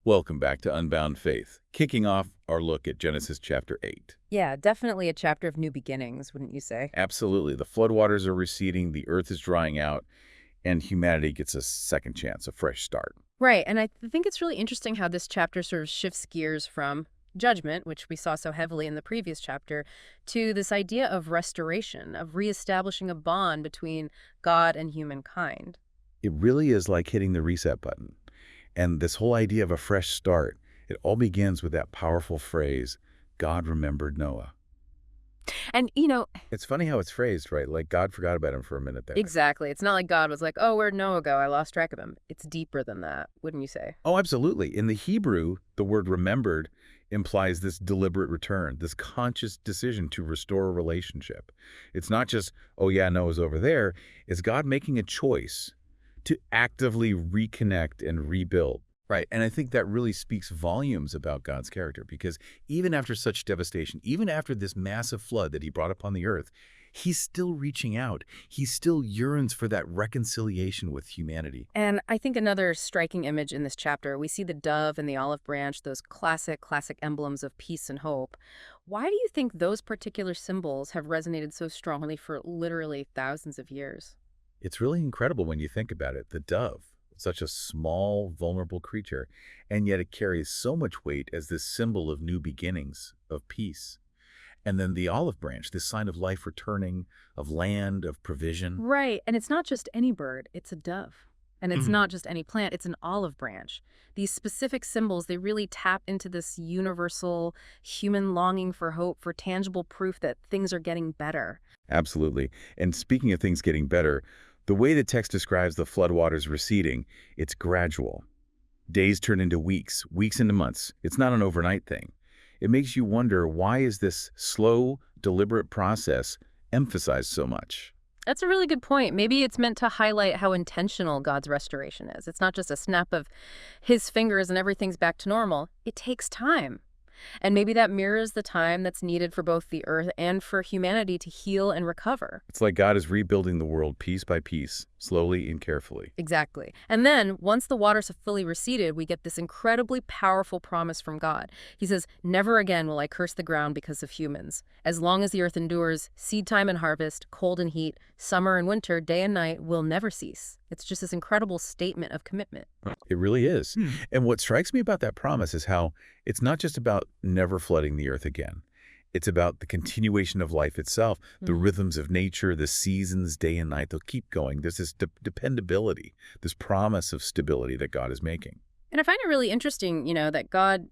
Welcome back to Unbound Faith, kicking off our look at Genesis chapter 8. Yeah, definitely a chapter of new beginnings, wouldn't you say? Absolutely. The floodwaters are receding, the earth is drying out, and humanity gets a second chance, a fresh start. Right, and I think it's really interesting how this chapter sort of shifts gears from judgment, which we saw so heavily in the previous chapter, to this idea of restoration, of reestablishing a bond between God and humankind. It really is like hitting the reset button. And this whole idea of a fresh start, it all begins with that powerful phrase, God remembered Noah. And, It's funny how it's phrased, right? Like God forgot about him for a minute there. exactly. It's not like God was like, oh, where'd Noah go? I lost track of him. It's deeper than that, wouldn't you say? Oh, absolutely. In the Hebrew, the word remembered implies this deliberate return, this conscious decision to restore a relationship. It's not just, oh yeah, Noah's over there. It's God making a choice to actively reconnect and rebuild. Right. And I think that really speaks volumes about God's character, because even after such devastation, even after this massive flood that he brought upon the earth, he's still reaching out. He still yearns for that reconciliation with humanity. And I think another striking image in this chapter, we see the dove and the olive branch, those classic emblems of peace and hope. Why do you think those particular symbols have resonated so strongly for literally thousands of years? It's really incredible when you think about it. The dove, such a small, vulnerable creature, and yet it carries so much weight as this symbol of new beginnings, of peace. And then the olive branch, this sign of life returning, of land, of provision. Right. And it's not just any bird, it's a dove. And it's not just any plant, it's an olive branch. These specific symbols, they really tap into this universal human longing for hope, for tangible proof that things are getting better. Absolutely. And speaking of things getting better, the way the text describes the floodwaters receding, it's gradual. Days turn into weeks, weeks into months. It's not an overnight thing. It makes you wonder, why is this slow, deliberate process emphasized so much? That's a really good point. Maybe it's meant to highlight how intentional God's restoration is. It's not just a snap of his fingers and everything's back to normal. It takes time. And maybe that mirrors the time that's needed for both the earth and for humanity to heal and recover. It's like God is rebuilding the world piece by piece, slowly and carefully. Exactly. And then, once the waters have fully receded, we get this incredibly powerful promise from God. He says, "Never again will I curse the ground because of humans. As long as the earth endures, seed time and harvest, cold and heat, summer and winter, day and night will never cease." It's just this incredible statement of commitment. It really is. And what strikes me about that promise is how it's not just about never flooding the earth again. It's about the continuation of life itself, the rhythms of nature, the seasons, day and night. They'll keep going. There's this dependability, this promise of stability that God is making. And I find it really interesting, that God,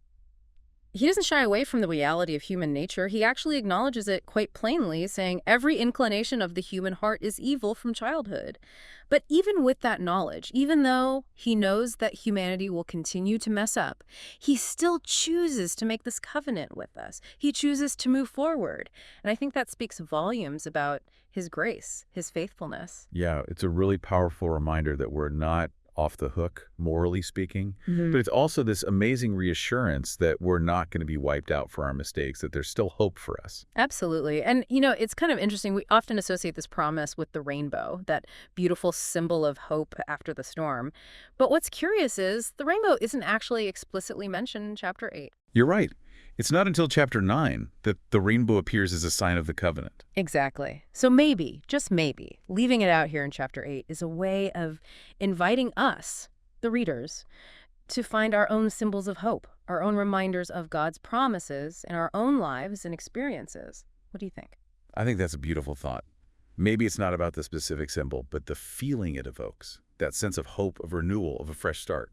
he doesn't shy away from the reality of human nature. He actually acknowledges it quite plainly, saying every inclination of the human heart is evil from childhood. But even with that knowledge, even though he knows that humanity will continue to mess up, he still chooses to make this covenant with us. He chooses to move forward. And I think that speaks volumes about his grace, his faithfulness. Yeah, it's a really powerful reminder that we're not off the hook, morally speaking. But it's also this amazing reassurance that we're not going to be wiped out for our mistakes, that there's still hope for us. Absolutely. And, it's kind of interesting. We often associate this promise with the rainbow, that beautiful symbol of hope after the storm. But what's curious is the rainbow isn't actually explicitly mentioned in chapter 8. You're right. It's not until chapter 9 that the rainbow appears as a sign of the covenant. Exactly. So maybe, just maybe, leaving it out here in chapter 8 is a way of inviting us, the readers, to find our own symbols of hope, our own reminders of God's promises in our own lives and experiences. What do you think? I think that's a beautiful thought. Maybe it's not about the specific symbol, but the feeling it evokes, that sense of hope, of renewal, of a fresh start.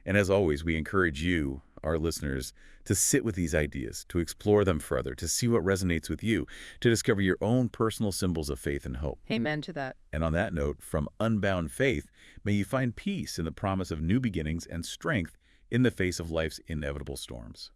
And as always, we encourage you, our listeners, to sit with these ideas, to explore them further, to see what resonates with you, to discover your own personal symbols of faith and hope. Amen to that. And on that note, from Unbound Faith, may you find peace in the promise of new beginnings and strength in the face of life's inevitable storms.